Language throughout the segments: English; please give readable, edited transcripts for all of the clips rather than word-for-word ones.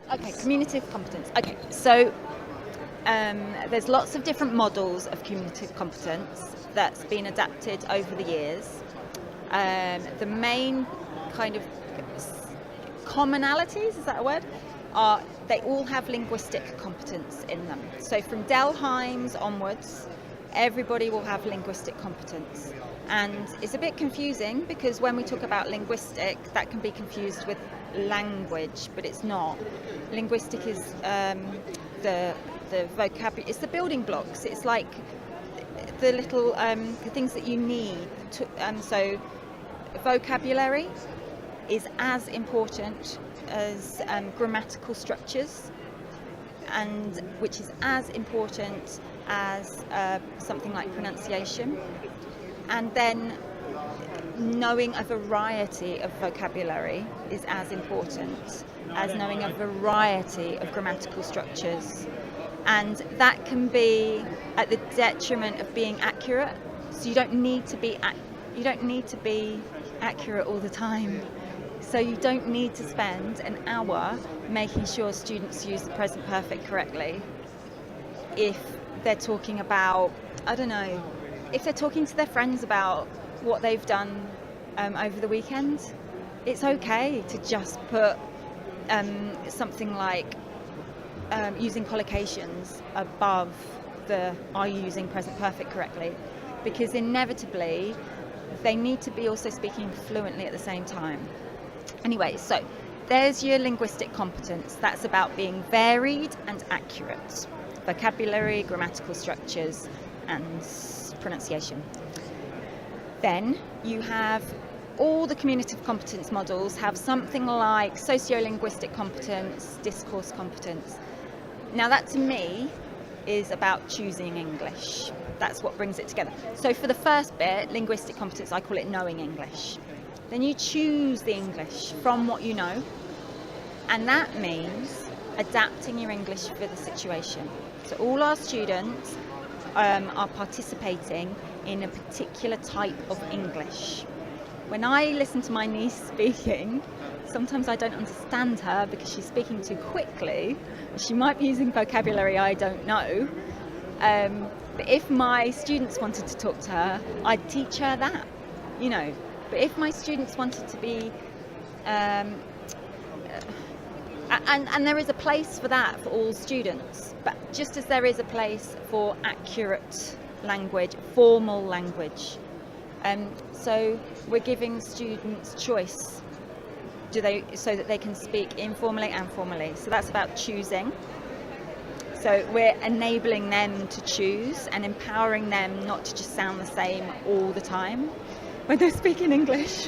Okay, communicative competence. Okay, so there's lots of different models of communicative competence that's been adapted over the years. The main kind of commonalities, is that a word? Are they all have linguistic competence in them. So from Delheim's onwards, everybody will have linguistic competence. And it's a bit confusing because when we talk about linguistic, that can be confused with language, but it's not. Linguistic is the vocabulary, it's the building blocks. It's like the little the things that you need to, so vocabulary is as important as grammatical structures, and which is as important as something like pronunciation. And then knowing a variety of vocabulary is as important as knowing a variety of grammatical structures. And that can be at the detriment of being accurate. So you don't need to be accurate all the time. So you don't need to spend an hour making sure students use the present perfect correctly if they're talking about, I don't know, if they're talking to their friends about what they've done over the weekend. It's okay to just put something like using collocations above the are you using present perfect correctly, because inevitably they need to be also speaking fluently at the same time. Anyway, so there's your linguistic competence. That's about being varied and accurate. Vocabulary, grammatical structures, and pronunciation. Then you have all the communicative competence models have something like sociolinguistic competence, discourse competence. Now that to me is about choosing English. That's what brings it together. So for the first bit, linguistic competence, I call it knowing English. Then you choose the English from what you know, and that means adapting your English for the situation. So all our students are participating in a particular type of English. When I listen to my niece speaking, sometimes I don't understand her because she's speaking too quickly. She might be using vocabulary I don't know. But if my students wanted to talk to her, I'd teach her that, you know. But if my students wanted to be, and there is a place for that for all students, but just as there is a place for accurate language, formal language. So we're giving students choice, so that they can speak informally and formally. So that's about choosing. So we're enabling them to choose and empowering them not to just sound the same all the time when they're speaking English.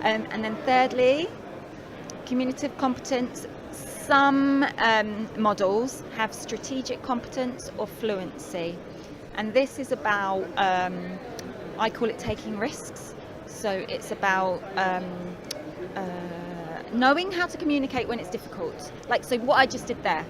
And then thirdly, communicative competence. Some models have strategic competence or fluency. And this is about, I call it taking risks. So it's about knowing how to communicate when it's difficult. Like, so what I just did there.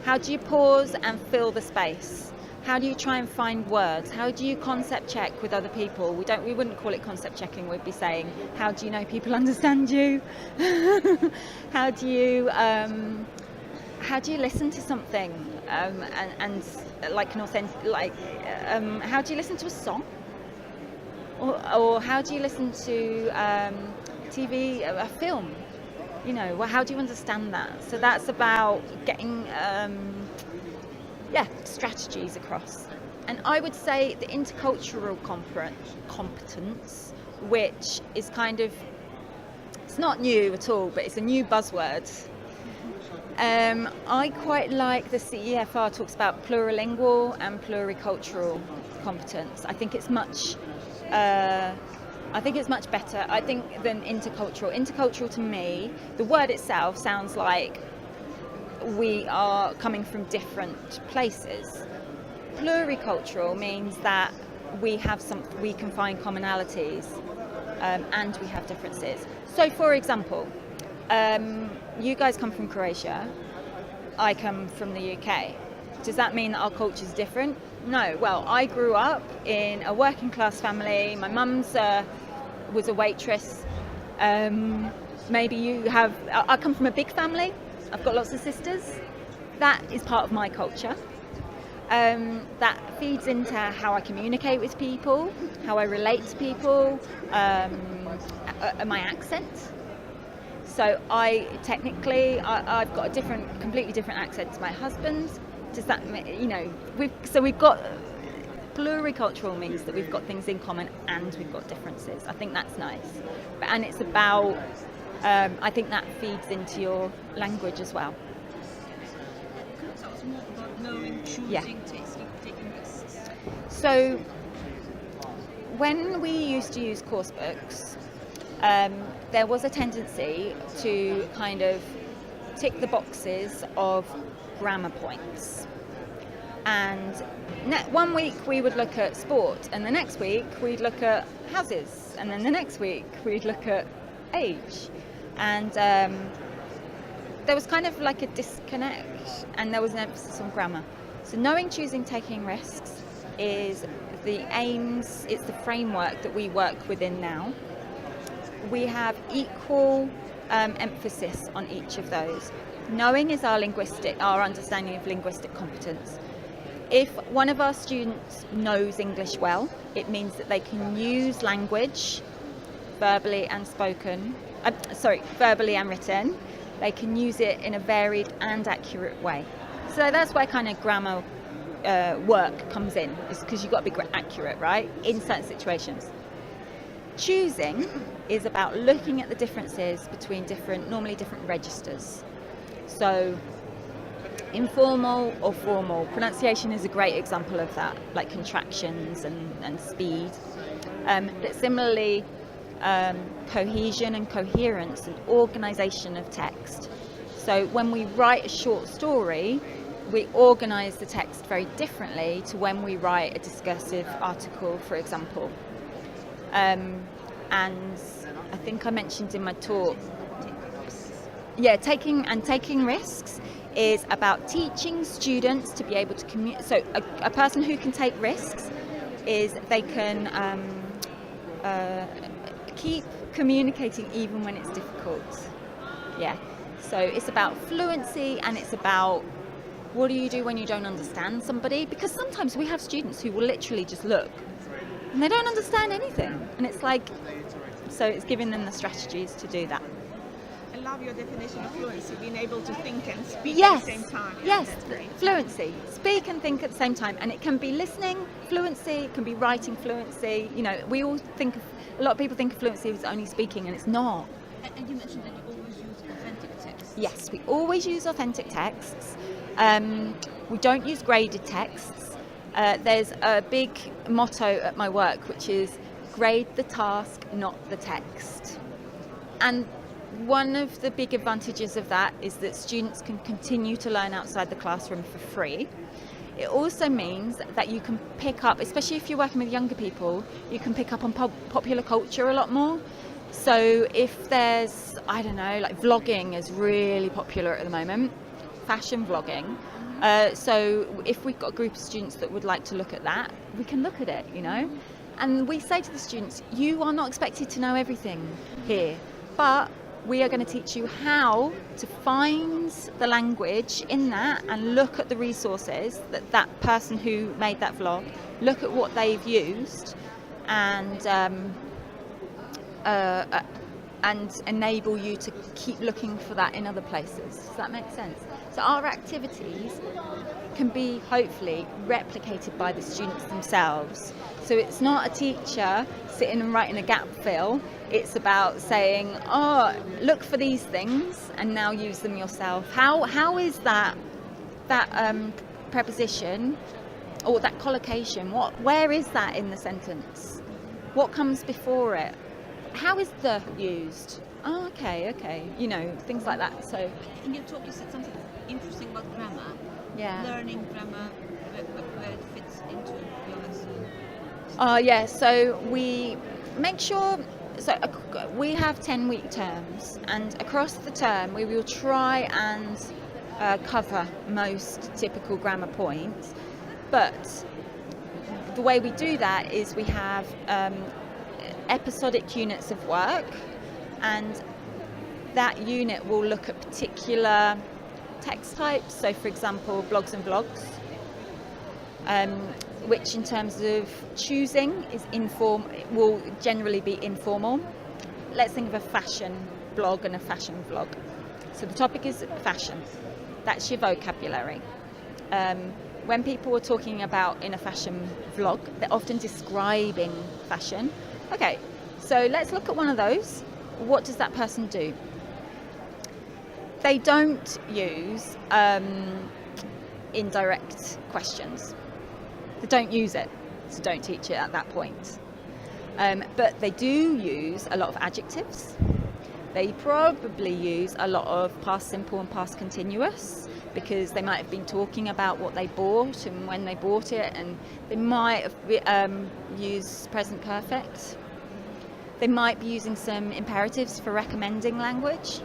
How do you pause and fill the space? How do you try and find words? How do you concept check with other people? We wouldn't call it concept checking. We'd be saying, how do you know people understand you? How do you listen to something? And like an authentic, how do you listen to a song? Or how do you listen to TV, a film? You know, well, how do you understand that? So that's about getting strategies across. And I would say the intercultural competence, which is kind of, it's not new at all, but it's a new buzzword. I quite like the CEFR talks about plurilingual and pluricultural competence. I think it's much better, than intercultural. Intercultural to me, the word itself sounds like we are coming from different places. Pluricultural means that we can find commonalities and we have differences. So for example, you guys come from Croatia, I come from the UK. Does that mean that our culture is different? No. Well, I grew up in a working class family. My mum's was a waitress. Maybe you have, I come from a big family. I've got lots of sisters. That is part of my culture. That feeds into how I communicate with people, how I relate to people, my accent. So I've got a completely different accent to my husband. Does that, we've got pluricultural means that we've got things in common and we've got differences. I think that's nice, and it's about. I think that feeds into your language as well. So it's more about knowing, choosing, taking risks. So when we used to use course books, there was a tendency to kind of tick the boxes of grammar points. And one week we would look at sport, and the next week we'd look at houses, and then the next week we'd look at age. And there was kind of like a disconnect, and there was an emphasis on grammar. So knowing, choosing, taking risks is the aims, it's the framework that we work within now. We have equal emphasis on each of those. Knowing is our understanding of linguistic competence. If one of our students knows English well, it means that they can use language, verbally and written. They can use it in a varied and accurate way. So that's where kind of grammar work comes in, is because you've got to be accurate, right, in certain situations. Choosing is about looking at the differences between normally different registers. So informal or formal. Pronunciation is a great example of that, like contractions and speed. But similarly, cohesion and coherence and organisation of text. So when we write a short story, we organise the text very differently to when we write a discursive article, for example. And I think I mentioned in my talk, taking risks is about teaching students to be able to communicate. So a person who can take risks is they can keep communicating even when it's difficult. Yeah. So it's about fluency, and it's about what do you do when you don't understand somebody? Because sometimes we have students who will literally just look and they don't understand anything. And it's like, so it's giving them the strategies to do that. I love your definition of fluency, being able to think and speak at the same time. Yes, fluency. Speak and think at the same time. And it can be listening fluency, it can be writing fluency. We all a lot of people think of fluency as only speaking, and it's not. And you mentioned that you always use authentic texts. Yes, we always use authentic texts. We don't use graded texts. There's a big motto at my work, which is grade the task, not the text. And one of the big advantages of that is that students can continue to learn outside the classroom for free. It also means that you can pick up, especially if you're working with younger people, you can pick up on popular culture a lot more. So if there's, like vlogging is really popular at the moment, fashion vlogging. So if we've got a group of students that would like to look at that, we can look at it, And we say to the students, you are not expected to know everything here, but we are going to teach you how to find the language in that and look at the resources that person who made that vlog, look at what they've used, and enable you to keep looking for that in other places. Does that make sense? So our activities can be hopefully replicated by the students themselves. So it's not a teacher sitting and writing a gap fill. It's about saying, look for these things and now use them yourself. How is that preposition or that collocation? Where is that in the sentence? What comes before it? How is the used? Oh, okay. Things like that. So in your talk, you said something interesting about grammar. Yeah. Learning grammar, where it fits into your lesson. Yeah. So we make sure. So we have 10-week terms, and across the term we will try and cover most typical grammar points. But the way we do that is we have episodic units of work, and that unit will look at particular text types. So, for example, blogs and vlogs, which in terms of choosing is will generally be informal. Let's think of a fashion blog and a fashion vlog. So the topic is fashion. That's your vocabulary. When people are talking about in a fashion vlog, they're often describing fashion. Okay, so let's look at one of those. What does that person do? They don't use indirect questions. They don't use it, so don't teach it at that point. But they do use a lot of adjectives. They probably use a lot of past simple and past continuous, because they might have been talking about what they bought and when they bought it, and they might have used present perfect. They might be using some imperatives for recommending language.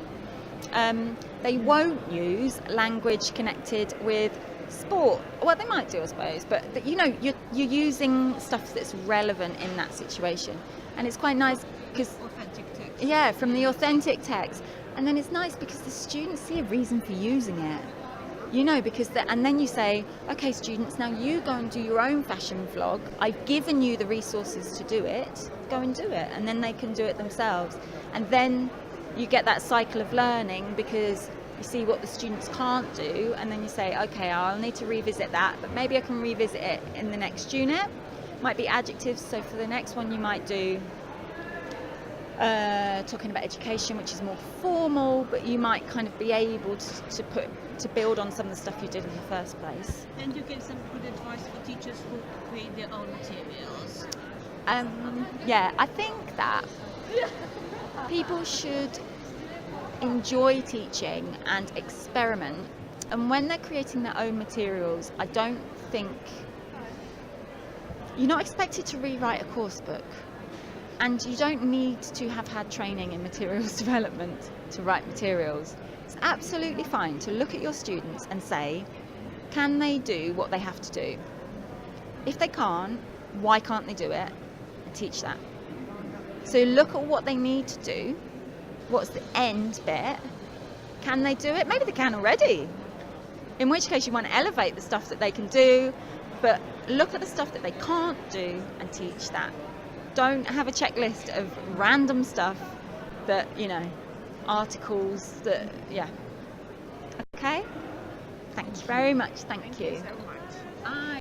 They won't use language connected with sport. Well, they might do, I suppose, but you're using stuff that's relevant in that situation, and it's quite nice because Authentic text. yeah, from the authentic text, and then it's nice because the students see a reason for using it. Because and then you say, okay, students, now you go and do your own fashion vlog. I've given you the resources to do it. Go and do it, and then they can do it themselves, and then you get that cycle of learning because you see what the students can't do, and then you say, okay, I'll need to revisit that, but maybe I can revisit it in the next unit. Might be adjectives, so for the next one you might do talking about education, which is more formal, but you might kind of be able to build on some of the stuff you did in the first place. And you give some good advice for teachers who create their own materials. Yeah, I think that people should enjoy teaching and experiment, and when they're creating their own materials, I don't think you're not expected to rewrite a course book, and you don't need to have had training in materials development to write materials. It's absolutely fine to look at your students and say, can they do what they have to do? If they can't, why can't they do it? And teach that. So look at what they need to do. What's the end bit? Can they do it? Maybe they can already. In which case you want to elevate the stuff that they can do, but look at the stuff that they can't do and teach that. Don't have a checklist of random stuff that, articles that, yeah. Okay? Thank you very much. Thank you. So much.